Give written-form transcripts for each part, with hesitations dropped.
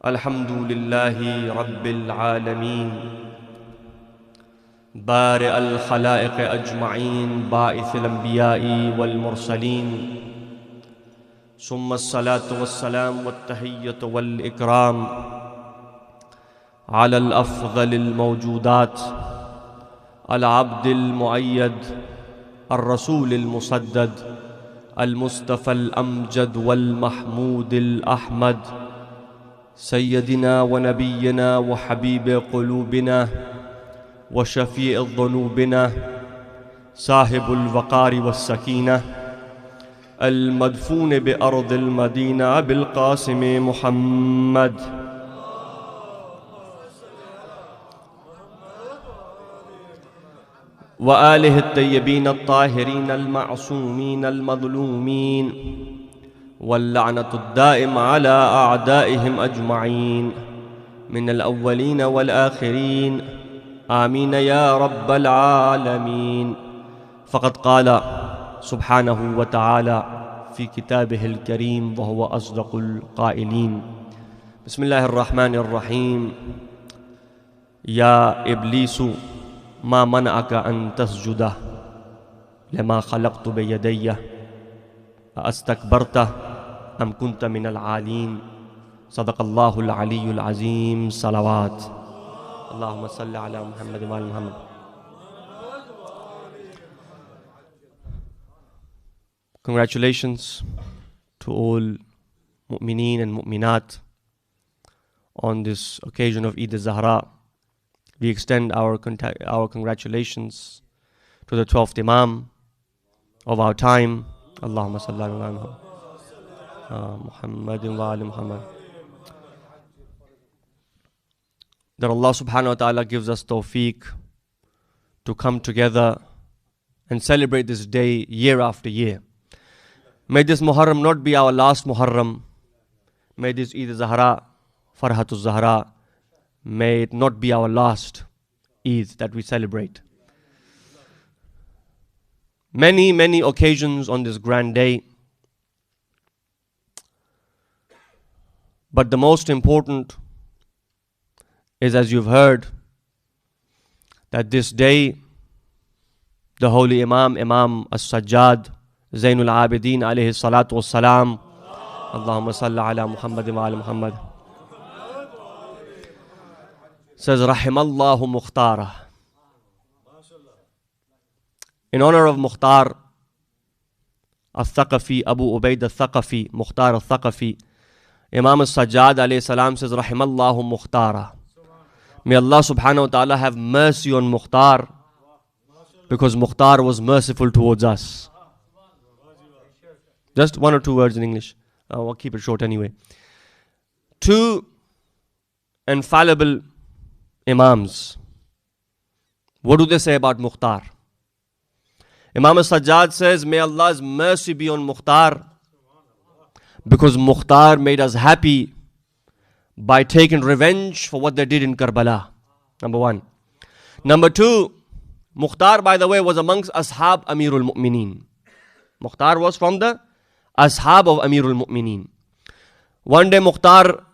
الحمد لله رب العالمين بارئ الخلائق أجمعين باعث الأنبياء والمرسلين ثم الصلاة والسلام والتحية والإكرام على الأفضل الموجودات العبد المؤيد الرسول المسدد المصطفى الأمجد والمحمود الأحمد سيدنا ونبينا وحبيب قلوبنا وشفيع ذنوبنا صاحب الوقار والسكينة المدفون بأرض المدينة أبي القاسم محمد وآله الطيبين الطاهرين المعصومين المظلومين واللعنة الدائم على أعدائهم أجمعين من الأولين والآخرين آمين يا رب العالمين. فقد قال سبحانه وتعالى في كتابه الكريم وهو أصدق القائلين بسم الله الرحمن الرحيم يا إبليس ما منعك أن تسجد لما خلقت بيدي أستكبرت أم كنت من العالين. صدق الله العلي العظيم. صلوات اللهم صل على محمد وعلى محمد. Congratulations to all mu'mineen and mu'minat on this occasion of Eid al-Zahra. We extend our congratulations to the 12th Imam of our time. Allahumma salli ala Muhammadin wa ali Muhammad. That Allah subhanahu wa ta'ala gives us tawfiq to come together and celebrate this day year after year. May this Muharram not be our last Muharram. May this Eid al-Zahra, Farhatul Zahra, may it not be our last Eid that we celebrate. Many, many occasions on this grand day. But the most important is, as you've heard, that this day, the Holy Imam As-Sajjad, Zainul Abidin alayhi salatu wassalam, Allahumma salli ala Muhammad wa ala Muhammad, says, Rahimallahu Mukhtarah. In honor of Mukhtar al-Thaqafi, Abu Ubaid al-Thaqafi, Mukhtar al-Thaqafi, Imam al-Sajjad alayhi salam says, Rahimallahu Mukhtarah. May Allah subhanahu wa ta'ala have mercy on Mukhtar, because Mukhtar was merciful towards us. Just one or two words in English. I'll keep it short anyway. Two infallible Imams. What do they say about Mukhtar? Imam al-Sajjad says, may Allah's mercy be on Mukhtar, because Mukhtar made us happy by taking revenge for what they did in Karbala. Number one. Number two, Mukhtar, by the way, was amongst Ashab Amirul Mu'mineen. Mukhtar was from the Ashab of Amirul Mu'mineen. One day Mukhtar,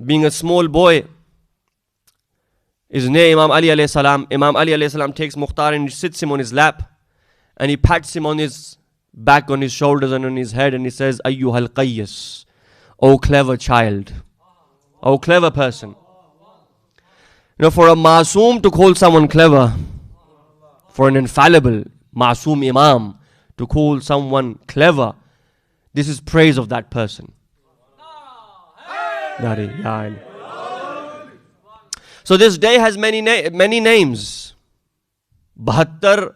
being a small boy, is near Imam Ali alayhi salam. Imam Ali alayhi salam takes Mukhtar and he sits him on his lap and he pats him on his back, on his shoulders and on his head, and he says, Ayyuhal Qayyis, O clever child, O clever person. You know, for a Masoom to call someone clever, for an infallible Masoom Imam to call someone clever, this is praise of that person. So this day has many names. 72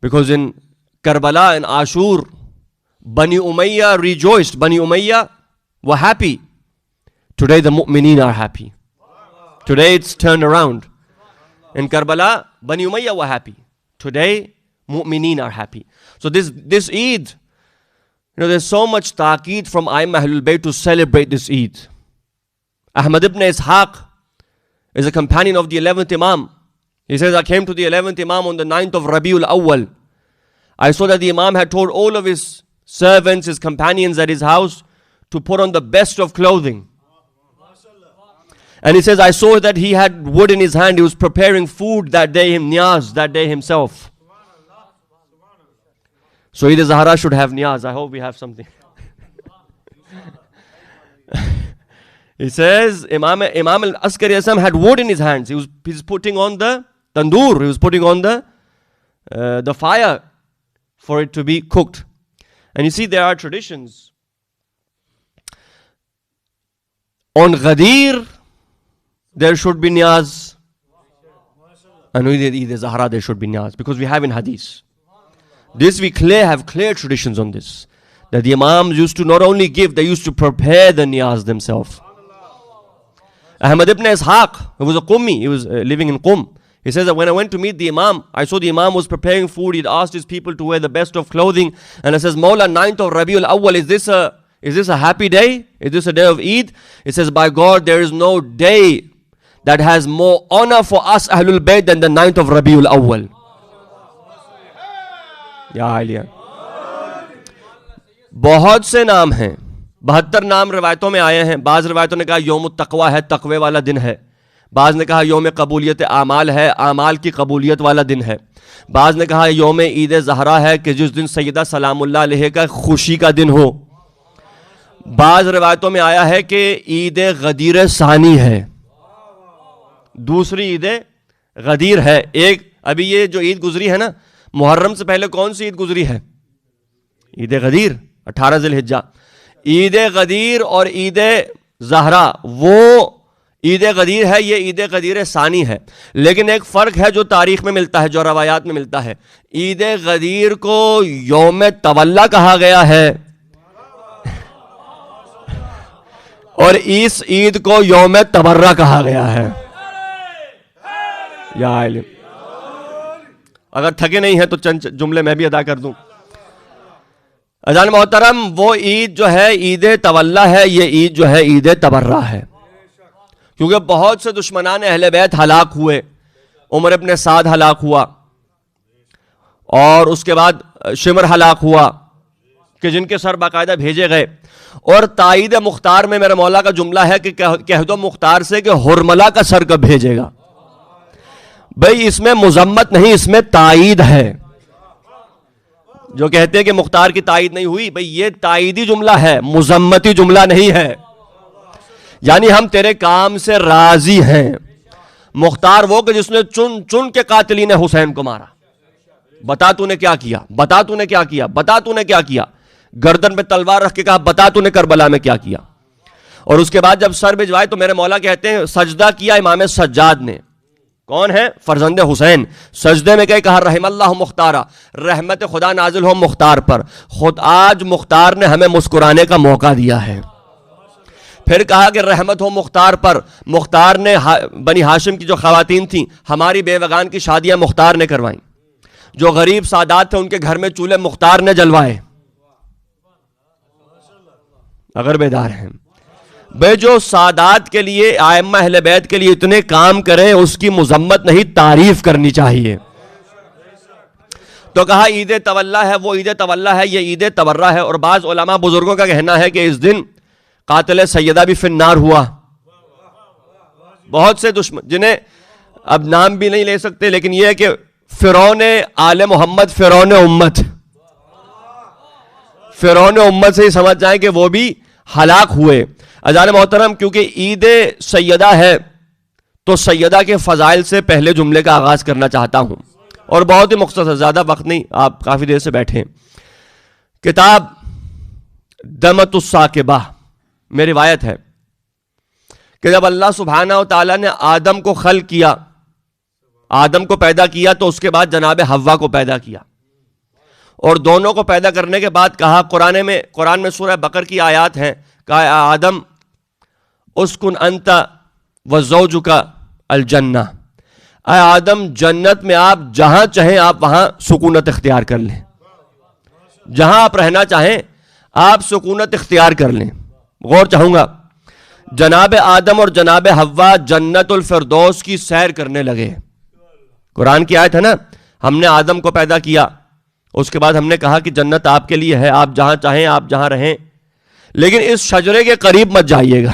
Because in Karbala and Ashur, Bani Umayyah rejoiced. Bani Umayyah were happy. Today the mu'mineen are happy. Today it's turned around. In Karbala, Bani Umayyah were happy. Today, mu'mineen are happy. So this Eid, there's so much taqeed from A'immah Ahlul Bayt to celebrate this Eid. Ahmad ibn Ishaq is a companion of the 11th Imam. He says, I came to the 11th Imam on the 9th of Rabiul Awwal. I saw that the Imam had told all of his servants, his companions at his house, to put on the best of clothing. And he says, I saw that he had wood in his hand. He was preparing food that day, niyaz, that day himself. So Eid Zahra should have niyaz. I hope we have something. He says, Imam al-Askari Asam had wood in his hands. He was putting on the tandoor. He was putting on the fire for it to be cooked. And you see, there are traditions. On Ghadir, there should be niyaz. And on Eid Zahra, there should be niyaz. Because we have in hadith. This we have clear traditions on this. That the Imams used to not only give, they used to prepare the niyaz themselves. Ahmad ibn Ishaq, he was a Qummi, he was living in Qum. He says that when I went to meet the Imam, I saw the Imam was preparing food. He'd asked his people to wear the best of clothing. And I says, Mawla, 9th of Rabiul Awwal, is this a happy day? Is this a day of Eid? He says, by God, there is no day that has more honor for us Ahlul Bayt than the 9th of Rabiul Awwal. Ya Aliya. بہت سے نام ہیں, 72 نام روایتوں میں آئے ہیں. بعض روایتوں نے کہا یوم التقوی ہے, تقوی والا دن ہے. بعض نے کہا یوم قبولیت اعمال ہے, اعمال کی قبولیت والا دن ہے. بعض نے کہا یوم عید زہرا ہے کہ جس دن سیدہ سلام اللہ علیہ کا خوشی کا دن ہو. بعض روایتوں میں آیا ہے کہ عید غدیر ثانی ہے, دوسری عید غدیر ہے. ایک ابھی یہ جو عید گزری ہے نا, محرم سے پہلے کون سی عید گزری ہے؟ عید غدیر, 18 ذی الحجہ. عید غدیر اور عید زہرا, وہ عید غدیر ہے, یہ عید غدیر ثانی ہے. لیکن ایک فرق ہے جو تاریخ میں ملتا ہے, جو روایات میں ملتا ہے. عید غدیر کو یوم تولا کہا گیا ہے اور اس عید کو یوم تبرہ کہا گیا ہے. یا علم, اگر تھکے نہیں ہیں تو چند جملے میں بھی ادا کر دوں. اذان محترم, وہ عید جو ہے عید تولا ہے, یہ عید جو ہے عید تبرہ ہے. کیونکہ بہت سے دشمنان اہل بیت ہلاک ہوئے. عمر ابن سعد ہلاک ہوا, اور اس کے بعد شمر ہلاک ہوا, کہ جن کے سر باقاعدہ بھیجے گئے. اور تائید مختار میں میرے مولا کا جملہ ہے کہ کہہ دو مختار سے کہ ہرملہ کا سر کب بھیجے گا. بھئی اس میں مذمت نہیں, اس میں تائید ہے. جو کہتے ہیں کہ مختار کی تائید نہیں ہوئی, بھئی یہ تائیدی جملہ ہے, مذمتی جملہ نہیں ہے. یعنی ہم تیرے کام سے راضی ہیں. مختار وہ کہ جس نے چن کے قاتلین حسین کو مارا. بتا تو نے کیا کیا, بتا تو نے کیا کیا, بتا تو نے کیا کیا. گردن پہ تلوار رکھ کے کہا بتا تو نے کربلا میں کیا کیا. اور اس کے بعد جب سر بھجوائے تو میرے مولا کہتے ہیں سجدہ کیا امام سجاد نے. کون ہے؟ فرزند حسین. سجدے میں کہا رحم اللہ مختارہ, رحمت خدا نازل ہو مختار پر. خود آج مختار نے ہمیں مسکرانے کا موقع دیا ہے. پھر کہا کہ رحمت ہو مختار پر. مختار نے بنی ہاشم کی جو خواتین تھیں, ہماری بیوگان کی شادیاں مختار نے کروائیں. جو غریب سادات تھے ان کے گھر میں چولہے مختار نے جلوائے. اگر بیدار ہیں بے, جو سادات کے لیے, ائمہ اہل بیت کے لیے اتنے کام کریں, اس کی مذمت نہیں تعریف کرنی چاہیے. تو کہا عید تولا ہے, وہ عید تولا ہے, یہ عید تبرہ ہے. اور بعض علماء بزرگوں کا کہنا ہے کہ اس دن قاتل سیدہ بھی فی النار ہوا. بہت سے دشمن جنہیں اب نام بھی نہیں لے سکتے, لیکن یہ ہے کہ فرعون آل محمد, فرعون امت, فرعون امت سے ہی سمجھ جائیں کہ وہ بھی ہلاک ہوئے. اذان محترم, کیونکہ عید سیدہ ہے تو سیدہ کے فضائل سے پہلے جملے کا آغاز کرنا چاہتا ہوں, اور بہت ہی مختصر, زیادہ وقت نہیں, آپ کافی دیر سے بیٹھے. کتاب دمت الساکبہ میں روایت ہے کہ جب اللہ سبحانہ و تعالیٰ نے آدم کو خلق کیا, آدم کو پیدا کیا, تو اس کے بعد جناب حوا کو پیدا کیا. اور دونوں کو پیدا کرنے کے بعد کہا, قرآن میں سورہ بقر کی آیات ہیں, کہا آدم اسکن انت وزوجک الجنہ, اے آدم جنت میں آپ جہاں چاہیں آپ وہاں سکونت اختیار کر لیں. جہاں آپ رہنا چاہیں آپ سکونت اختیار کر لیں. غور چاہوں گا, جناب آدم اور جناب حوا جنت الفردوس کی سیر کرنے لگے. قرآن کی آیت ہے نا, ہم نے آدم کو پیدا کیا, اس کے بعد ہم نے کہا کہ جنت آپ کے لیے ہے, آپ جہاں چاہیں آپ جہاں رہیں, لیکن اس شجرے کے قریب مت جائیے گا,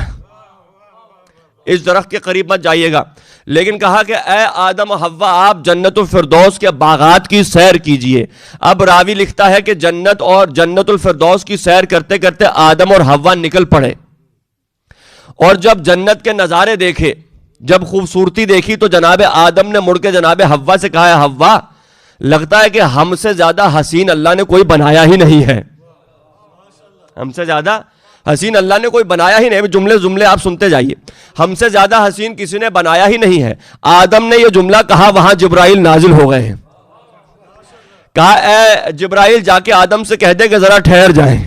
اس درخت کے قریب مت جائیے گا. لیکن کہا کہ اے آدم و حوا آپ جنت الفردوس کے باغات کی سیر کیجئے. اب راوی لکھتا ہے کہ جنت اور جنت الفردوس کی سیر کرتے کرتے آدم اور حوا نکل پڑے, اور جب جنت کے نظارے دیکھے, جب خوبصورتی دیکھی, تو جناب آدم نے مڑ کے جناب حوا سے کہا, حوا لگتا ہے کہ ہم سے زیادہ حسین اللہ نے کوئی بنایا ہی نہیں ہے, ہم سے زیادہ حسین اللہ نے کوئی بنایا ہی نہیں. جملے آپ سنتے جائیے, ہم سے زیادہ حسین کسی نے بنایا ہی نہیں ہے. آدم نے یہ جملہ کہا, وہاں جبرائیل نازل ہو گئے ہیں. کہا اے جبرائیل جا کے آدم سے کہہ دے کہ ذرا ٹھہر جائیں,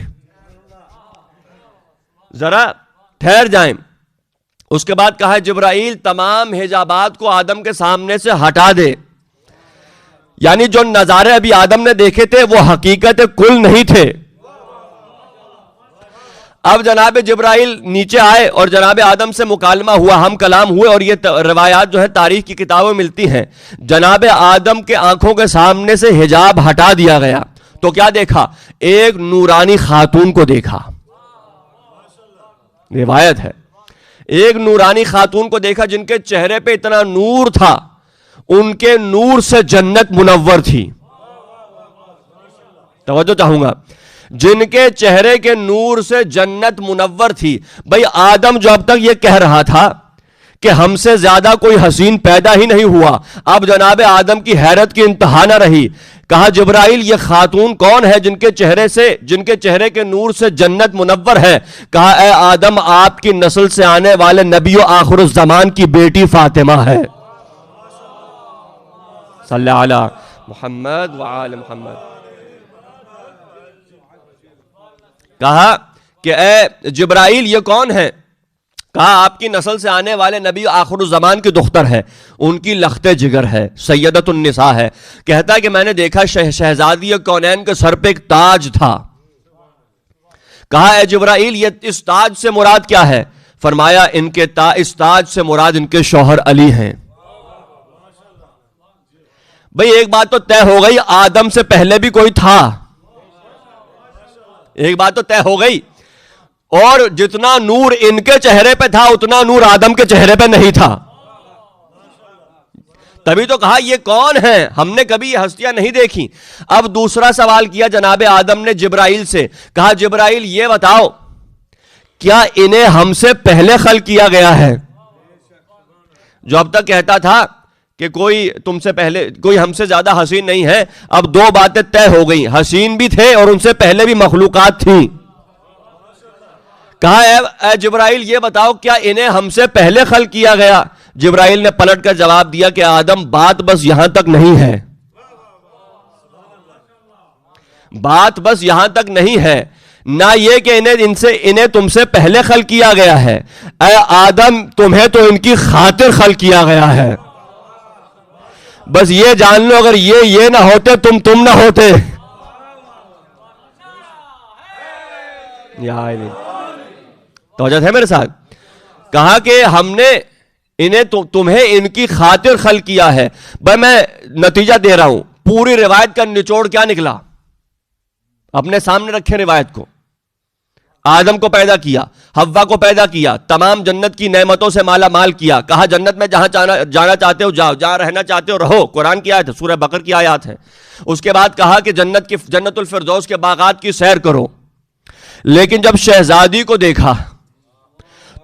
ذرا ٹھہر جائیں. اس کے بعد کہا جبرائیل تمام حجابات کو آدم کے سامنے سے ہٹا دے. یعنی جو نظارے ابھی آدم نے دیکھے تھے وہ حقیقت کل نہیں تھے. اب جناب جبرائیل نیچے آئے اور جناب آدم سے مکالمہ ہوا, ہم کلام ہوئے, اور یہ روایات جو ہے تاریخ کی کتابوں میں ملتی ہیں. جناب آدم کے آنکھوں کے سامنے سے حجاب ہٹا دیا گیا, تو کیا دیکھا, ایک نورانی خاتون کو دیکھا. روایت ہے ایک نورانی خاتون کو دیکھا جن کے چہرے پہ اتنا نور تھا, ان کے نور سے جنت منور تھی. توجہ چاہوں گا, جن کے چہرے کے نور سے جنت منور تھی. بھئی آدم جو اب تک یہ کہہ رہا تھا کہ ہم سے زیادہ کوئی حسین پیدا ہی نہیں ہوا, اب جناب آدم کی حیرت کی انتہا نہ رہی. کہا جبرائیل یہ خاتون کون ہے جن کے چہرے کے نور سے جنت منور ہے؟ کہا اے آدم آپ کی نسل سے آنے والے نبی و آخر الزمان کی بیٹی فاطمہ ہے. صلی اللہ علی محمد وآل محمد. کہا کہ اے جبرائیل یہ کون ہے؟ کہا آپ کی نسل سے آنے والے نبی آخر الزمان کی دختر ہے, ان کی لخت جگر ہے, سیدت النساء ہے. کہتا ہے کہ میں نے دیکھا شہزادی کونین کے سر پہ ایک تاج تھا. کہا اے جبرائیل یہ اس تاج سے مراد کیا ہے؟ فرمایا اس تاج سے مراد ان کے شوہر علی ہیں. بھئی ایک بات تو طے ہو گئی, آدم سے پہلے بھی کوئی تھا, ایک بات تو طے ہو گئی, اور جتنا نور ان کے چہرے پہ تھا اتنا نور آدم کے چہرے پہ نہیں تھا. تبھی تو کہا یہ کون ہے, ہم نے کبھی یہ ہستیاں نہیں دیکھی. اب دوسرا سوال کیا جناب آدم نے جبرائیل سے, کہا جبرائیل یہ بتاؤ کیا انہیں ہم سے پہلے خلق کیا گیا ہے؟ جو اب تک کہتا تھا کہ کوئی تم سے پہلے, کوئی ہم سے زیادہ حسین نہیں ہے, اب دو باتیں طے ہو گئی, حسین بھی تھے اور ان سے پہلے بھی مخلوقات تھیں. کہا اے جبرائیل یہ بتاؤ کیا انہیں ہم سے پہلے خلق کیا گیا؟ جبرائیل نے پلٹ کر جواب دیا کہ آدم بات بس یہاں تک نہیں ہے, بات بس یہاں تک نہیں ہے, نہ یہ کہ انہیں تم سے پہلے خلق کیا گیا ہے. اے آدم تمہیں تو ان کی خاطر خلق کیا گیا ہے. بس یہ جان لو اگر یہ نہ ہوتے تم نہ ہوتے. توجہ ہے میرے ساتھ. کہا کہ ہم نے تمہیں ان کی خاطر خلق کیا ہے. بھائی میں نتیجہ دے رہا ہوں, پوری روایت کا نچوڑ کیا نکلا؟ اپنے سامنے رکھیں روایت کو. آدم کو پیدا کیا, حوا کو پیدا کیا, تمام جنت کی نعمتوں سے مالا مال کیا. کہا جنت میں جہاں جانا چاہتے ہو جاؤ, جہاں رہنا چاہتے ہو رہو. قرآن کی آیت ہے, سورہ بقرہ کی آیات ہے. اس کے بعد کہا کہ جنت الفردوس کے باغات کی سیر کرو. لیکن جب شہزادی کو دیکھا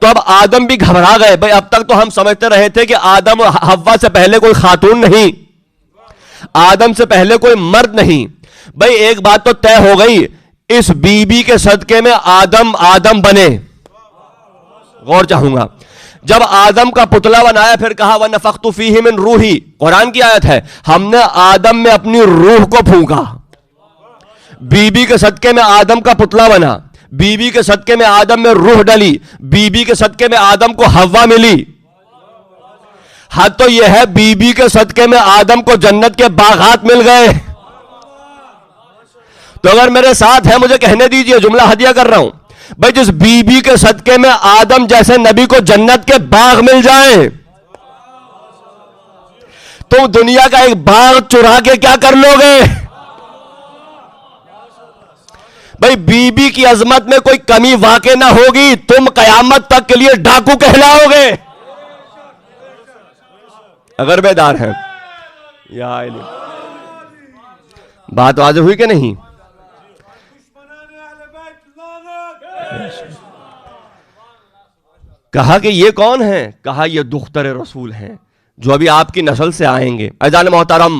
تو اب آدم بھی گھبرا گئے. بھئی اب تک تو ہم سمجھتے رہے تھے کہ آدم اور حوا سے پہلے کوئی خاتون نہیں, آدم سے پہلے کوئی مرد نہیں. بھئی ایک بات تو طے ہو گئی, اس بی بی کے صدقے میں آدم بنے. غور چاہوں گا, جب آدم کا پتلا بنایا پھر کہا وَنَفَخْتُ فِيهِ مِن رُوحِي, قرآن کی آیت ہے, ہم نے آدم میں اپنی روح کو پھونکا. بی بی کے صدقے میں آدم کا پتلا بنا, بی بی کے صدقے میں آدم میں روح ڈلی, بی بی کے صدقے میں آدم کو حوا ملی. حد تو یہ ہے بی بی کے صدقے میں آدم کو جنت کے باغات مل گئے. تو اگر میرے ساتھ ہے مجھے کہنے دیجئے, جملہ ہدیہ کر رہا ہوں, بھائی جس بی بی کے صدقے میں آدم جیسے نبی کو جنت کے باغ مل جائیں، تم دنیا کا ایک باغ چرا کے کیا کر لو گے؟ بھائی بی بی کی عظمت میں کوئی کمی واقع نہ ہوگی، تم قیامت تک کے لیے ڈاکو کہلاؤ گے اگر بیدار ہیں۔ یا الہی، بات واضح ہوئی کہ نہیں؟ کہا کہ یہ کون ہیں؟ کہا یہ دختر رسول ہیں جو ابھی آپ کی نسل سے آئیں گے۔ عزیزان محترم،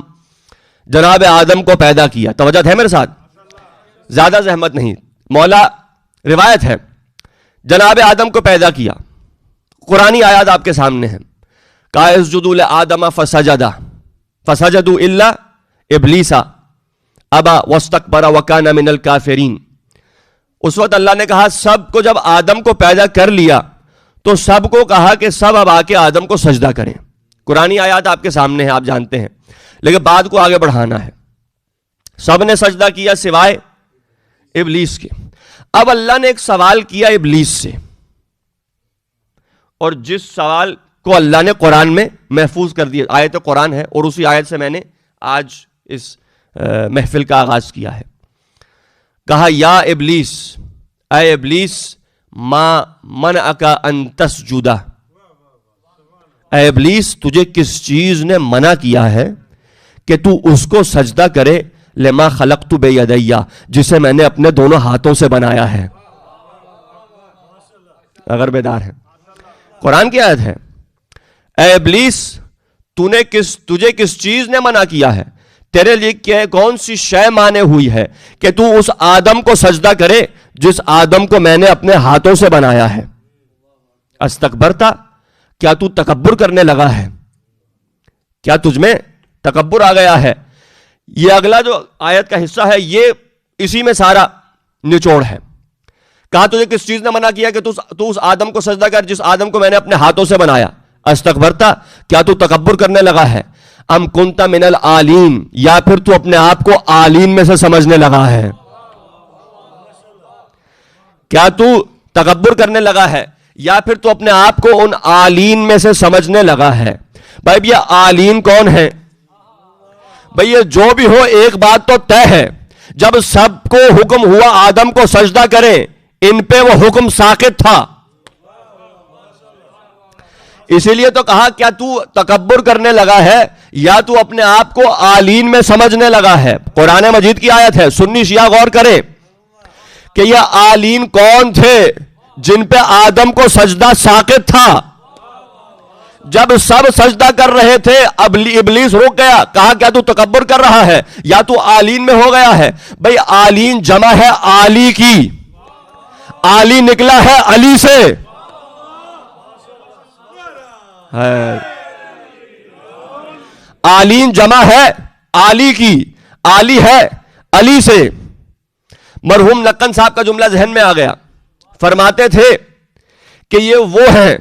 جناب آدم کو پیدا کیا، توجہ ہے میرے ساتھ، زیادہ زحمت نہیں، مولا روایت ہے، جناب آدم کو پیدا کیا، قرآنی آیات آپ کے سامنے ہیں، کہا اسجدوا لآدم فسجدوا الا ابلیس ابا واستکبر وکان من الکافرین۔ اس وقت اللہ نے کہا سب کو، جب آدم کو پیدا کر لیا تو سب کو کہا کہ سب اب آ کے آدم کو سجدہ کریں۔ قرآنی آیات آپ کے سامنے ہیں، آپ جانتے ہیں، لیکن بات کو آگے بڑھانا ہے۔ سب نے سجدہ کیا سوائے ابلیس کے۔ اب اللہ نے ایک سوال کیا ابلیس سے، اور جس سوال کو اللہ نے قرآن میں محفوظ کر دیا، آیت قرآن ہے، اور اسی آیت سے میں نے آج اس محفل کا آغاز کیا ہے۔ کہا یا ابلیس، اے ابلیس، ما منعک ان تسجد، اے ابلیس تجھے کس چیز نے منع کیا ہے کہ تو اس کو سجدہ کرے، لما خلقت بیدی، جسے میں نے اپنے دونوں ہاتھوں سے بنایا ہے۔ اگر بیدار ہے، قرآن کی آیت ہے، اے ابلیس تجھے کس چیز نے منع کیا ہے، تیرے لیے کون سی شے مانے ہوئی ہے کہ تو اس آدم کو سجدہ کرے جس آدم کو میں نے اپنے ہاتھوں سے بنایا ہے؟ استکبرتا، کیا تو تکبر کرنے لگا ہے؟ کیا تجھ میں تکبر آ گیا ہے؟ یہ اگلا جو آیت کا حصہ ہے یہ اسی میں سارا نچوڑ ہے۔ کہا تجھے کس چیز نے منع کیا کہ تو اس آدم کو سجدہ کر جس آدم کو میں نے اپنے ہاتھوں سے بنایا؟ استکبرتا، کیا تو تکبر کرنے لگا ہے؟ ام کنت من العالین، یا پھر تو اپنے آپ کو عالین میں سے سمجھنے لگا ہے؟ کیا تو تکبر کرنے لگا ہے یا پھر تو اپنے آپ کو ان عالین میں سے سمجھنے لگا ہے؟ بھائی یہ عالین کون ہے؟ بھئی یہ جو بھی ہو، ایک بات تو طے ہے، جب سب کو حکم ہوا آدم کو سجدہ کریں، ان پہ وہ حکم ساقط تھا۔ اسی لیے تو کہا کیا تو تکبر کرنے لگا ہے یا تو اپنے آپ کو عالین میں سمجھنے لگا ہے؟ قرآن مجید کی آیت ہے، سنی شیعہ غور کرے کہ یہ عالین کون تھے جن پہ آدم کو سجدہ ساقط تھا۔ جب سب سجدہ کر رہے تھے ابلیس رک گیا، کہا کیا تو تکبر کر رہا ہے یا تو عالین میں ہو گیا ہے؟ بھئی عالین جمع ہے عالی کی، عالی نکلا ہے علی سے، عالین جمع ہے عالی کی، عالی ہے علی سے۔ مرحوم لقن صاحب کا جملہ ذہن میں آ گیا، فرماتے تھے کہ یہ وہ ہیں،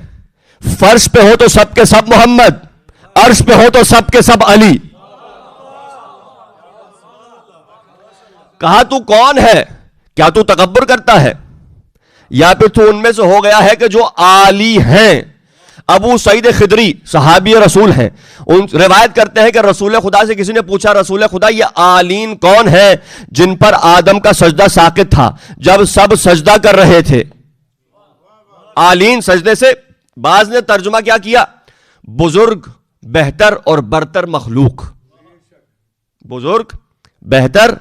فرش پہ ہو تو سب کے سب محمد، عرش پہ ہو تو سب کے سب علی۔ کہا تو کون ہے؟ کیا تو تکبر کرتا ہے یا پھر تو ان میں سے ہو گیا ہے کہ جو عالی ہیں؟ ابو سعید خدری صحابی رسول ہیں، ان روایت کرتے ہیں کہ رسول خدا سے کسی نے پوچھا، رسول خدا یہ عالین کون ہیں جن پر آدم کا سجدہ ساقط تھا جب سب سجدہ کر رہے تھے؟ عالین سجدے سے بعض نے ترجمہ کیا کیا؟ بزرگ، بہتر اور برتر مخلوق۔ بزرگ، بہتر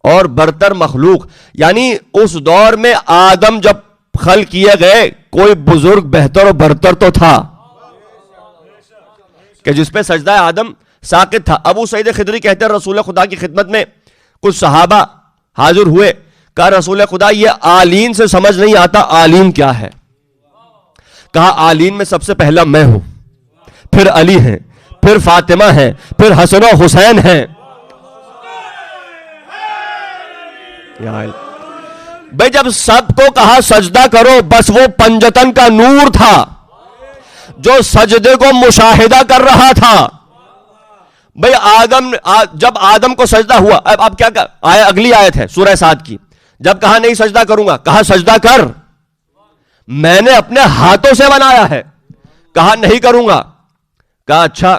اور برتر مخلوق، یعنی اس دور میں آدم جب خلق کیے گئے کوئی بزرگ، بہتر اور برتر تو تھا کہ جس پہ سجدہ آدم ساقط تھا۔ ابو سعید خدری کہتے ہیں رسول خدا کی خدمت میں کچھ صحابہ حاضر ہوئے، کہا رسول خدا یہ عالین سے سمجھ نہیں آتا، عالین کیا ہے؟ کہا عالین میں سب سے پہلا میں ہوں، پھر علی ہیں، پھر فاطمہ ہیں، پھر حسن و حسین ہیں۔ بھئی جب سب کو کہا سجدہ کرو، بس وہ پنجتن کا نور تھا جو سجدے کو مشاہدہ کر رہا تھا۔ بھئی جب آدم کو سجدہ ہوا، اب کیا آیا؟ اگلی آیت ہے سورہ سعد کی، جب کہا نہیں سجدہ کروں گا، کہا سجدہ کر، میں نے اپنے ہاتھوں سے بنایا ہے. کہا نہیں کروں گا. کہا اچھا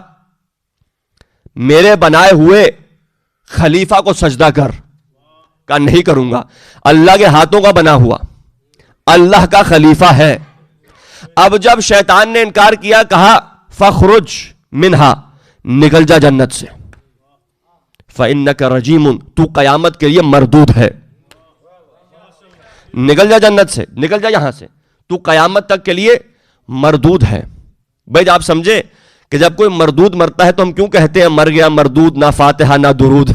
میرے بنائے ہوئے خلیفہ کو سجدہ کر. کہا نہیں کروں گا. اللہ کے ہاتھوں کا بنا ہوا اللہ کا خلیفہ ہے. اب جب شیطان نے انکار کیا, کہا فخرج منہا, نکل جا جنت سے, فإنک رجیم, تو قیامت کے لیے مردود ہے. نکل جا جنت سے, نکل جا یہاں سے, تو قیامت تک کے لیے مردود ہے. بھائی آپ سمجھے کہ جب کوئی مردود مرتا ہے تو ہم کیوں کہتے ہیں مر گیا مردود, نہ فاتحہ نہ درود؟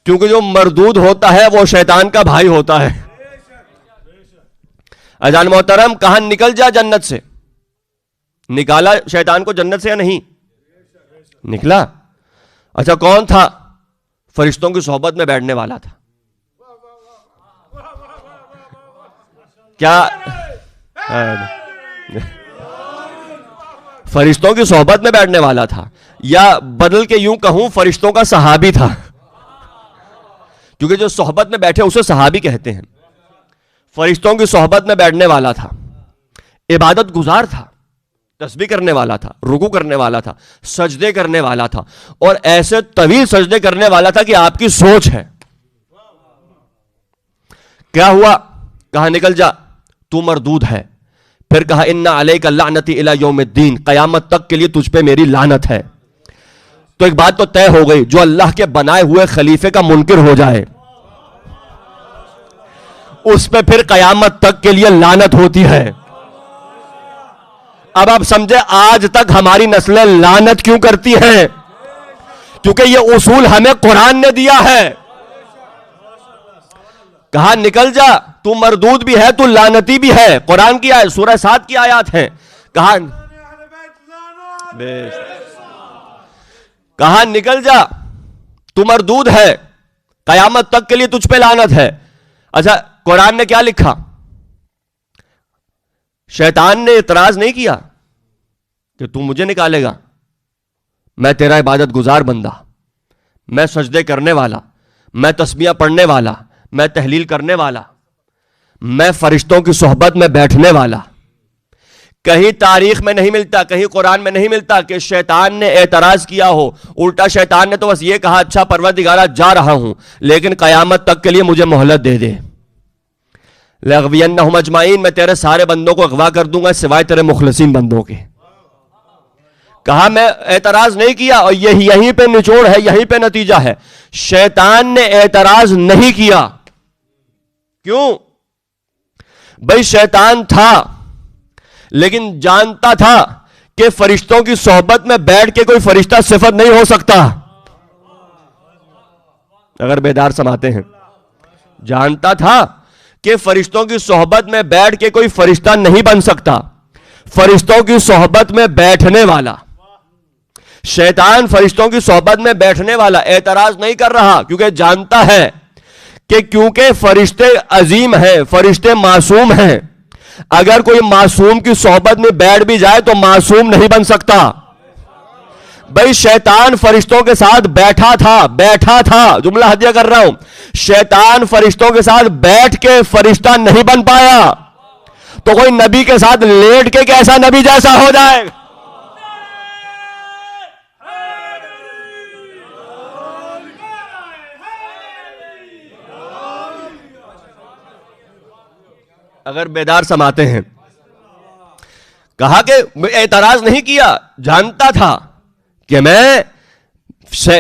کیونکہ جو مردود ہوتا ہے وہ شیطان کا بھائی ہوتا ہے. اذان محترم, کہاں نکل جا جنت سے. نکالا شیطان کو جنت سے یا نہیں نکلا؟ اچھا کون تھا؟ فرشتوں کی صحبت میں بیٹھنے والا تھا. کیا فرشتوں کی صحبت میں بیٹھنے والا تھا, یا بدل کے یوں کہوں فرشتوں کا صحابی تھا, کیونکہ جو صحبت میں بیٹھے اسے صحابی کہتے ہیں. فرشتوں کی صحبت میں بیٹھنے والا تھا, عبادت گزار تھا, تسبیح کرنے والا تھا, رکوع کرنے والا تھا, سجدے کرنے والا تھا, اور ایسے طویل سجدے کرنے والا تھا کہ آپ کی سوچ ہے. کیا ہوا؟ کہا نکل جا, تو مردود ہے. پھر کہا ان علیک لعنتی الی یوم الدین, قیامت تک کے لیے تجھ پہ میری لعنت ہے. تو ایک بات تو طے ہو گئی, جو اللہ کے بنائے ہوئے خلیفے کا منکر ہو جائے اس پہ پھر قیامت تک کے لیے لعنت ہوتی ہے. اب آپ سمجھے آج تک ہماری نسلیں لعنت کیوں کرتی ہیں؟ کیونکہ یہ اصول ہمیں قرآن نے دیا ہے. کہا نکل جا, تو مردود بھی ہے, تو لعنتی بھی ہے. قرآن کی آیت, سورہ 7 کی آیات ہیں. کہا نکل جا, تو مردود ہے, قیامت تک کے لیے تجھ پہ لعنت ہے. اچھا قرآن نے کیا لکھا؟ شیطان نے اعتراض نہیں کیا کہ تو مجھے نکالے گا, میں تیرا عبادت گزار بندہ, میں سجدے کرنے والا, میں تسبیح پڑھنے والا, میں تحلیل کرنے والا, میں فرشتوں کی صحبت میں بیٹھنے والا. کہیں تاریخ میں نہیں ملتا, کہیں قرآن میں نہیں ملتا کہ شیطان نے اعتراض کیا ہو. الٹا شیطان نے تو بس یہ کہا اچھا پروردگارا جا رہا ہوں, لیکن قیامت تک کے لیے مجھے مہلت دے دے. لَأَغْوِيَنَّهُمْ أَجْمَعِينَ, میں تیرے سارے بندوں کو اغوا کر دوں گا سوائے تیرے مخلصین بندوں کے. کہا میں اعتراض نہیں کیا, اور یہیں پہ نچوڑ ہے, یہیں پہ نتیجہ ہے. شیطان نے اعتراض نہیں کیا. کیوں؟ بھئی شیطان تھا لیکن جانتا تھا کہ فرشتوں کی صحبت میں بیٹھ کے کوئی فرشتہ صفت نہیں ہو سکتا. اگر بیدار سماتے ہیں, جانتا تھا کہ فرشتوں کی صحبت میں بیٹھ کے کوئی فرشتہ نہیں بن سکتا. فرشتوں کی صحبت میں بیٹھنے والا شیطان, فرشتوں کی صحبت میں بیٹھنے والا اعتراض نہیں کر رہا, کیونکہ جانتا ہے کہ کیونکہ فرشتے عظیم ہیں, فرشتے معصوم ہیں, اگر کوئی معصوم کی صحبت میں بیٹھ بھی جائے تو معصوم نہیں بن سکتا. بھئی شیطان فرشتوں کے ساتھ بیٹھا تھا, جملہ ہدیہ کر رہا ہوں, شیطان فرشتوں کے ساتھ بیٹھ کے فرشتہ نہیں بن پایا, تو کوئی نبی کے ساتھ لیٹ کے کیسا نبی جیسا ہو جائے؟ اگر بیدار سماتے ہیں. کہا کہ اعتراض نہیں کیا, جانتا تھا کہ میں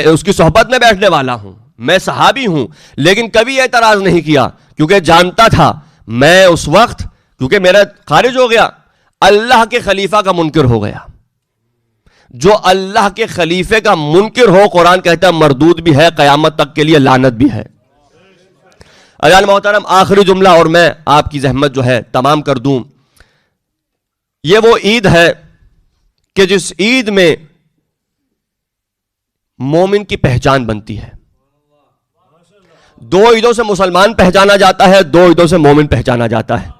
اس کی صحبت میں بیٹھنے والا ہوں, میں صحابی ہوں, لیکن کبھی اعتراض نہیں کیا, کیونکہ جانتا تھا میں اس وقت, کیونکہ میرا خارج ہو گیا, اللہ کے خلیفہ کا منکر ہو گیا. جو اللہ کے خلیفے کا منکر ہو, قرآن کہتا ہے مردود بھی ہے, قیامت تک کے لیے لعنت بھی ہے. عزیزان محترم, آخری جملہ اور میں آپ کی زحمت جو ہے تمام کر دوں. یہ وہ عید ہے کہ جس عید میں مومن کی پہچان بنتی ہے. دو عیدوں سے مسلمان پہچانا جاتا ہے, دو عیدوں سے مومن پہچانا جاتا ہے.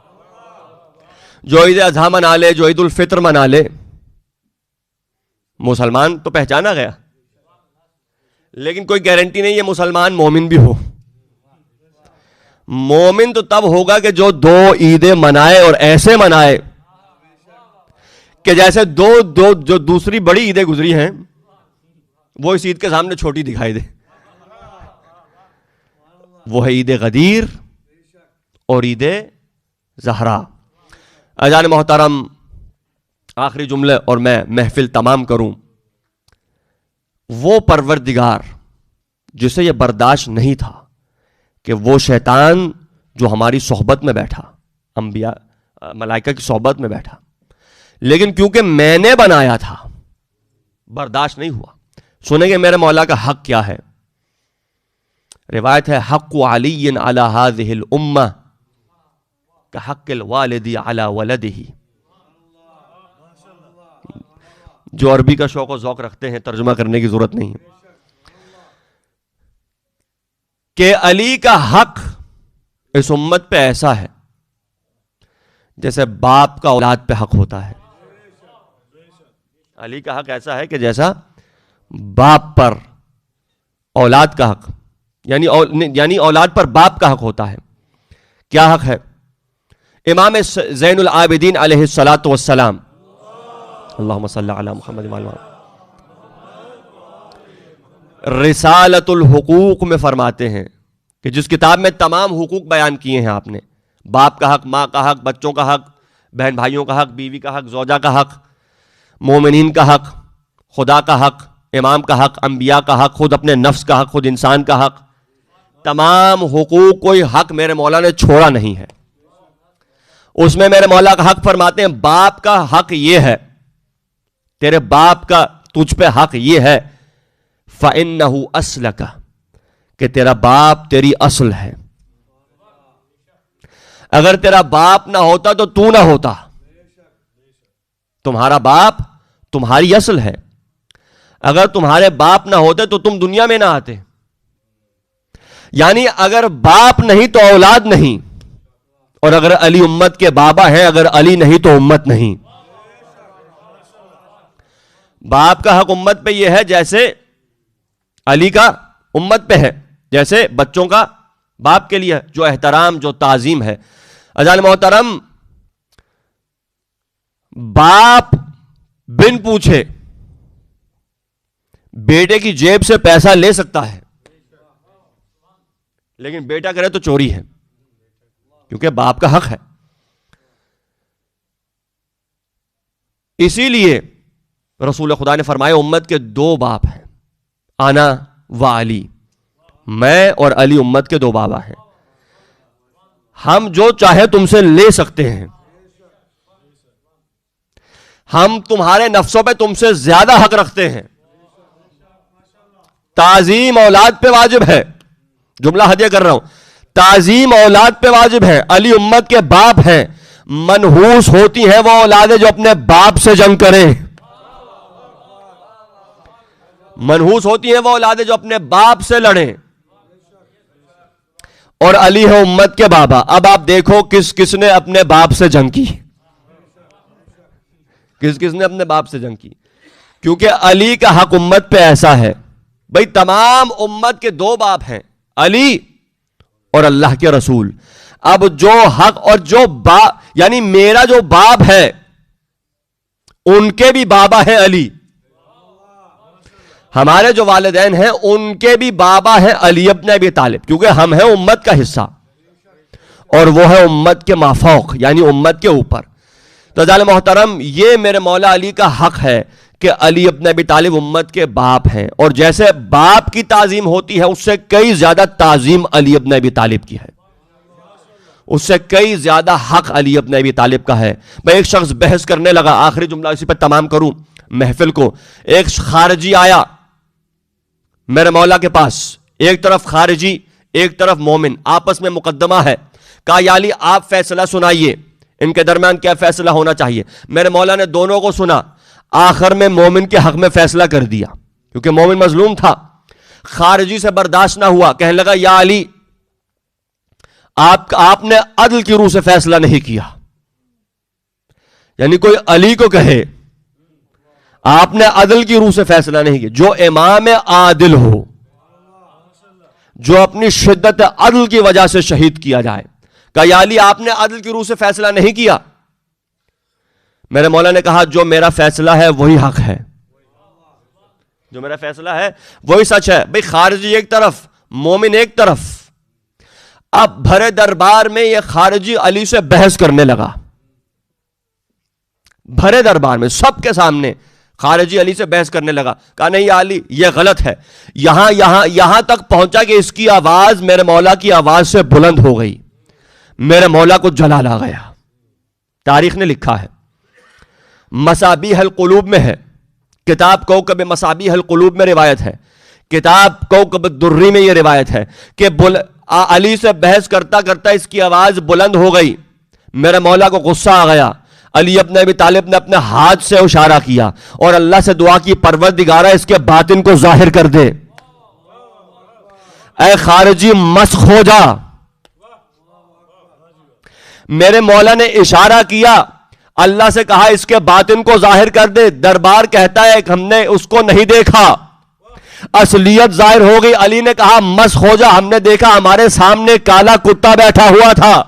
جو عید اضحیٰ منا لے, جو عید الفطر منا لے, مسلمان تو پہچانا گیا, لیکن کوئی گارنٹی نہیں یہ مسلمان مومن بھی ہو. مومن تو تب ہوگا کہ جو دو عیدیں منائے اور ایسے منائے کہ جیسے جو دوسری بڑی عیدیں گزری ہیں وہ اس عید کے سامنے چھوٹی دکھائی دے. وہ ہے عید غدیر اور عید زہرا. اجان محترم، آخری جملے اور میں محفل تمام کروں. وہ پروردگار جسے یہ برداشت نہیں تھا کہ وہ شیطان جو ہماری صحبت میں بیٹھا، انبیاء ملائکہ کی صحبت میں بیٹھا، لیکن کیونکہ میں نے بنایا تھا برداشت نہیں ہوا. سنیں گے میرے مولا کا حق کیا ہے. روایت ہے حق علی علی هذه الامہ کحق الوالد علی ولدہ. جو عربی کا شوق و ذوق رکھتے ہیں ترجمہ کرنے کی ضرورت نہیں کہ علی کا حق اس امت پہ ایسا ہے جیسے باپ کا اولاد پہ حق ہوتا ہے. علی کا حق ایسا ہے کہ جیسا باپ پر اولاد کا حق، یعنی اولاد پر باپ کا حق ہوتا ہے. کیا حق ہے؟ امام زین العابدین علیہ الصلاۃ والسلام، اللہم صلی علی محمد وعلی آلہ، رسالۃ الحقوق میں فرماتے ہیں کہ جس کتاب میں تمام حقوق بیان کیے ہیں آپ نے، باپ کا حق، ماں کا حق، بچوں کا حق، بہن بھائیوں کا حق، بیوی کا حق، زوجہ کا حق، مومنین کا حق، خدا کا حق، امام کا حق، انبیاء کا حق، خود اپنے نفس کا حق، خود انسان کا حق، تمام حقوق کوئی حق میرے مولا نے چھوڑا نہیں ہے. اس میں میرے مولا کا حق فرماتے ہیں باپ کا حق یہ ہے، تیرے باپ کا تجھ پہ حق یہ ہے فَإِنَّهُ أَصْلَكَ، کہ تیرا باپ تیری اصل ہے. اگر تیرا باپ نہ ہوتا تو تو نہ ہوتا. تمہارا باپ تمہاری اصل ہے. اگر تمہارے باپ نہ ہوتے تو تم دنیا میں نہ آتے. یعنی اگر باپ نہیں تو اولاد نہیں، اور اگر علی امت کے بابا ہیں، اگر علی نہیں تو امت نہیں. باپ کا حق امت پہ یہ ہے جیسے علی کا امت پہ ہے، جیسے بچوں کا باپ کے لیے جو احترام، جو تعظیم ہے. اجان محترم، باپ بن پوچھے بیٹے کی جیب سے پیسہ لے سکتا ہے، لیکن بیٹا کرے تو چوری ہے، کیونکہ باپ کا حق ہے. اسی لیے رسول خدا نے فرمایا امت کے دو باپ ہیں، انا و علی، میں اور علی امت کے دو بابا ہیں. ہم جو چاہے تم سے لے سکتے ہیں، ہم تمہارے نفسوں پہ تم سے زیادہ حق رکھتے ہیں. تعظیم اولاد پہ واجب ہے، جملہ ہدیہ کر رہا ہوں، تعظیم اولاد پہ واجب ہے. علی امت کے باپ ہیں، منحوس ہوتی ہیں وہ اولادیں جو اپنے باپ سے جنگ کریں. منحوس ہوتی ہیں وہ اولادیں جو اپنے باپ سے لڑیں. اور علی ہے امت کے بابا. اب آپ دیکھو کس نے اپنے باپ سے جنگ کی، کس نے اپنے باپ سے جنگ کی. کیونکہ علی کا حق امت پہ ایسا ہے، بھئی تمام امت کے دو باپ ہیں، علی اور اللہ کے رسول. اب جو حق اور جو باپ، یعنی میرا جو باپ ہے ان کے بھی بابا ہیں علی، ہمارے جو والدین ہیں ان کے بھی بابا ہیں علی ابن ابی طالب، کیونکہ ہم ہیں امت کا حصہ اور وہ ہے امت کے مافوق، یعنی امت کے اوپر. تو جان محترم، یہ میرے مولا علی کا حق ہے کہ علی ابن ابی طالب امت کے باپ ہیں، اور جیسے باپ کی تعظیم ہوتی ہے اس سے کئی زیادہ تعظیم علی ابن ابی طالب کی ہے، اس سے کئی زیادہ حق علی ابن ابی طالب کا ہے. میں ایک شخص بحث کرنے لگا، آخری جملہ اسی پہ تمام کروں محفل کو. ایک خارجی آیا میرے مولا کے پاس، ایک طرف خارجی ایک طرف مومن، آپس میں مقدمہ ہے. کہا یا علی آپ فیصلہ سنائیے، ان کے درمیان کیا فیصلہ ہونا چاہیے. میرے مولا نے دونوں کو سنا، آخر میں مومن کے حق میں فیصلہ کر دیا، کیونکہ مومن مظلوم تھا. خارجی سے برداشت نہ ہوا، کہنے لگا یا علی آپ نے عدل کی روح سے فیصلہ نہیں کیا. یعنی کوئی علی کو کہے آپ نے عدل کی روح سے فیصلہ نہیں کیا. جو امام عادل ہو، جو اپنی شدت عدل کی وجہ سے شہید کیا جائے. کہا یا علی آپ نے عدل کی روح سے فیصلہ نہیں کیا. میرے مولا نے کہا جو میرا فیصلہ ہے وہی حق ہے, جو میرا فیصلہ ہے وہی سچ ہے. بھئی خارجی ایک طرف, مومن ایک طرف. اب بھرے دربار میں یہ خارجی علی سے بحث کرنے لگا, بھرے دربار میں سب کے سامنے خارجی علی سے بحث کرنے لگا. کہا نہیں یا علی یہ غلط ہے. یہاں تک پہنچا کہ اس کی آواز میرے مولا کی آواز سے بلند ہو گئی. میرے مولا کو جلال آ گیا. تاریخ نے لکھا ہے, مصابیح القلوب میں ہے, کتاب کوکب مصابیح القلوب میں روایت ہے, کتاب کوکب الدری میں یہ روایت ہے کہ علی سے بحث کرتا کرتا اس کی آواز بلند ہو گئی. میرے مولا کو غصہ آ گیا. علی ابن ابی طالب نے اپنے ہاتھ سے اشارہ کیا اور اللہ سے دعا کی, پروردگارہ اس کے باطن کو ظاہر کر دے, اے خارجی مسخ ہو جا. میرے مولا نے اشارہ کیا, اللہ سے کہا اس کے باطن کو ظاہر کر دے. دربار کہتا ہے کہ ہم نے اس کو نہیں دیکھا, اصلیت ظاہر ہو گئی. علی نے کہا مسخ ہو جا, ہم نے دیکھا ہمارے سامنے کالا کتا بیٹھا ہوا تھا.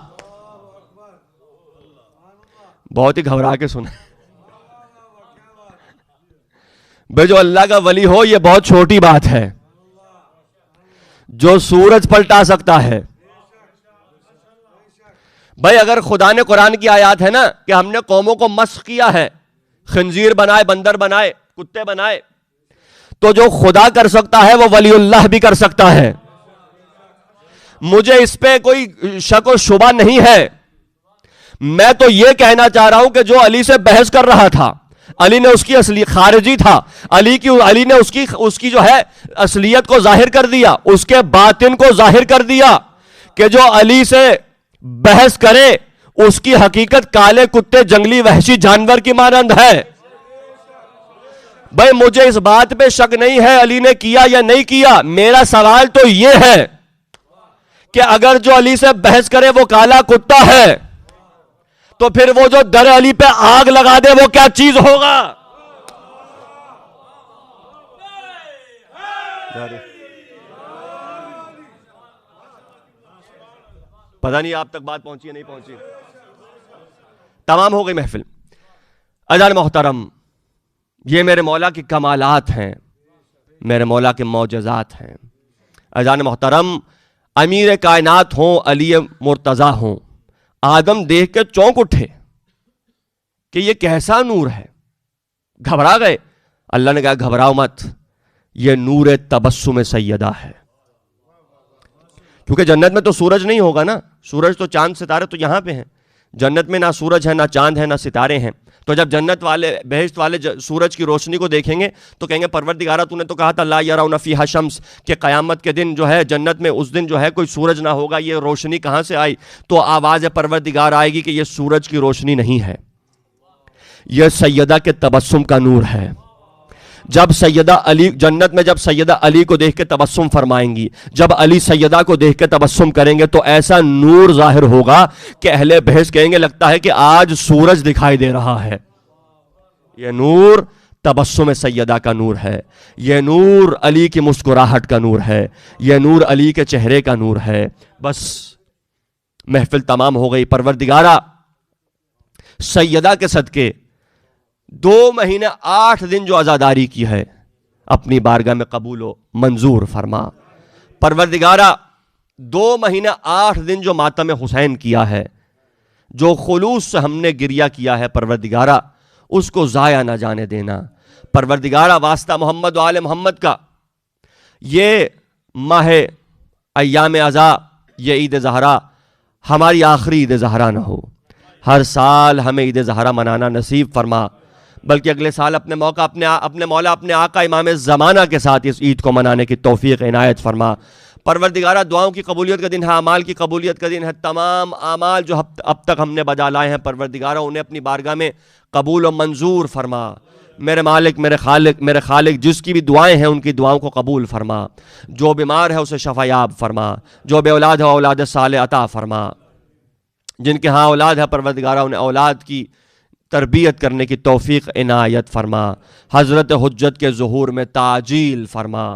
بہت ہی گھبرا کے سنے. بھئی جو اللہ کا ولی ہو یہ بہت چھوٹی بات ہے, جو سورج پلٹا سکتا ہے. بھئی اگر خدا نے قرآن کی آیات ہے نا کہ ہم نے قوموں کو مسخ کیا ہے, خنزیر بنائے, بندر بنائے, کتے بنائے, تو جو خدا کر سکتا ہے وہ ولی اللہ بھی کر سکتا ہے. مجھے اس پہ کوئی شک و شبہ نہیں ہے. میں تو یہ کہنا چاہ رہا ہوں کہ جو علی سے بحث کر رہا تھا, علی نے اس کی اصلی خارجی تھا, علی نے اس کی جو ہے اصلیت کو ظاہر کر دیا, اس کے باطن کو ظاہر کر دیا کہ جو علی سے بحث کرے اس کی حقیقت کالے کتے, جنگلی وحشی جانور کی مانند ہے. بھائی مجھے اس بات پہ شک نہیں ہے علی نے کیا یا نہیں کیا. میرا سوال تو یہ ہے کہ اگر جو علی سے بحث کرے وہ کالا کتا ہے تو پھر وہ جو در علی پہ آگ لگا دے وہ کیا چیز ہوگا؟ پتہ نہیں آپ تک بات پہنچی یا نہیں پہنچی. تمام ہو گئی محفل. اذان محترم, یہ میرے مولا کی کمالات ہیں, میرے مولا کے معجزات ہیں. اذان محترم, امیر کائنات ہوں, علی مرتضیٰ ہوں, آدم دیکھ کے چونک اٹھے کہ یہ کیسا نور ہے, گھبرا گئے. اللہ نے کہا گھبراؤ مت, یہ نور تبسم سیدہ ہے. کیونکہ جنت میں تو سورج نہیں ہوگا نا, سورج تو چاند ستارے تو یہاں پہ ہیں. جنت میں نہ سورج ہے, نہ چاند ہے, نہ ستارے ہیں. تو جب جنت والے, بہشت والے سورج کی روشنی کو دیکھیں گے تو کہیں گے پروردگارہ تو نے تو کہا تھا لا یرون فیہا شمس, کہ قیامت کے دن جو ہے جنت میں اس دن جو ہے کوئی سورج نہ ہوگا, یہ روشنی کہاں سے آئی؟ تو آواز پروردگار آئے گی کہ یہ سورج کی روشنی نہیں ہے, یہ سیدہ کے تبسم کا نور ہے. جب سیدہ علی جنت میں, جب سیدہ علی کو دیکھ کے تبسم فرمائیں گی, جب علی سیدہ کو دیکھ کے تبسم کریں گے تو ایسا نور ظاہر ہوگا کہ اہل بحث کہیں گے لگتا ہے کہ آج سورج دکھائی دے رہا ہے. یہ نور تبسم سیدہ کا نور ہے, یہ نور علی کی مسکراہٹ کا نور ہے, یہ نور علی کے چہرے کا نور ہے. بس محفل تمام ہو گئی. پروردگارہ سیدہ کے صدقے 2 مہینے 8 دن جو عزاداری کی ہے اپنی بارگاہ میں قبول و منظور فرما. پروردگارہ 2 مہینے 8 دن جو ماتم حسین کیا ہے, جو خلوص سے ہم نے گریہ کیا ہے, پروردگارہ اس کو ضائع نہ جانے دینا. پروردگارہ واسطہ محمد و آل محمد کا یہ ماہ ایام عزا, یہ عید زہرا ہماری آخری عید زہرا نہ ہو. ہر سال ہمیں عید زہرا منانا نصیب فرما, بلکہ اگلے سال اپنے موقع اپنے مولا اپنے آقا امام زمانہ کے ساتھ اس عید کو منانے کی توفیق عنایت فرما. پروردگارہ دعاؤں کی قبولیت کا دن ہے, اعمال کی قبولیت کا دن ہے. تمام اعمال جو اب تک ہم نے بجا لائے ہیں پروردگارہ انہیں اپنی بارگاہ میں قبول و منظور فرما. میرے مالک, میرے خالق جس کی بھی دعائیں ہیں ان کی دعاؤں کو قبول فرما. جو بیمار ہے اسے شفا یاب فرما, جو بے اولاد ہے اولاد صالح عطا فرما. جن کے ہاں اولاد ہے پروردگارہ انہیں اولاد کی تربیت کرنے کی توفیق عنایت فرما. حضرت حجت کے ظہور میں تعجیل فرما.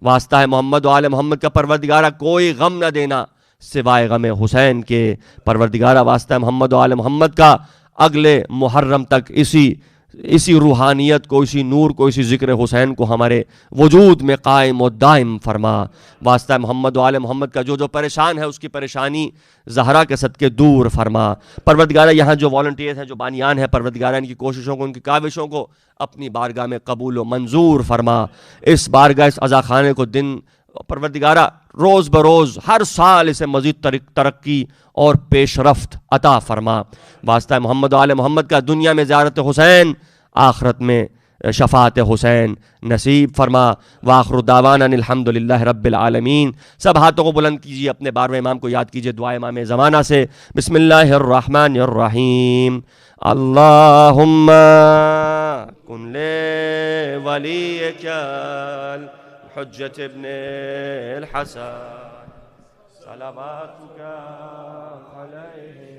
واسطہ ہے محمد و آل محمد کا پروردگارہ کوئی غم نہ دینا سوائے غم حسین کے، پروردگارہ واسطہ ہے محمد و آل محمد کا اگلے محرم تک اسی روحانیت کو، اسی نور کو، اسی ذکر حسین کو ہمارے وجود میں قائم و دائم فرما۔ واسطہ محمد و آل محمد کا جو پریشان ہے اس کی پریشانی زہرا کے صدقے دور فرما۔ پروردگارہ یہاں جو والنٹیئرز ہیں، جو بانیان ہیں، پروردگارہ ان کی کوششوں کو، ان کی کاوشوں کو اپنی بارگاہ میں قبول و منظور فرما۔ اس بارگاہ، اس عزاخانے کو دن پروردگارہ روز بروز ہر سال اسے مزید ترقی اور پیش رفت عطا فرما۔ واسطہ محمد و آل محمد کا دنیا میں زیارت حسین، آخرت میں شفاعت حسین نصیب فرما۔ وآخر دعوانا الحمدللہ رب العالمین۔ سب ہاتھوں کو بلند کیجیے، اپنے 12ویں امام کو یاد کیجیے دعا امام زمانہ سے۔ بسم اللہ الرحمن الرحیم۔ اللہم کن لے ولیک الحجۃ ابن الحسن صلواتک علیہ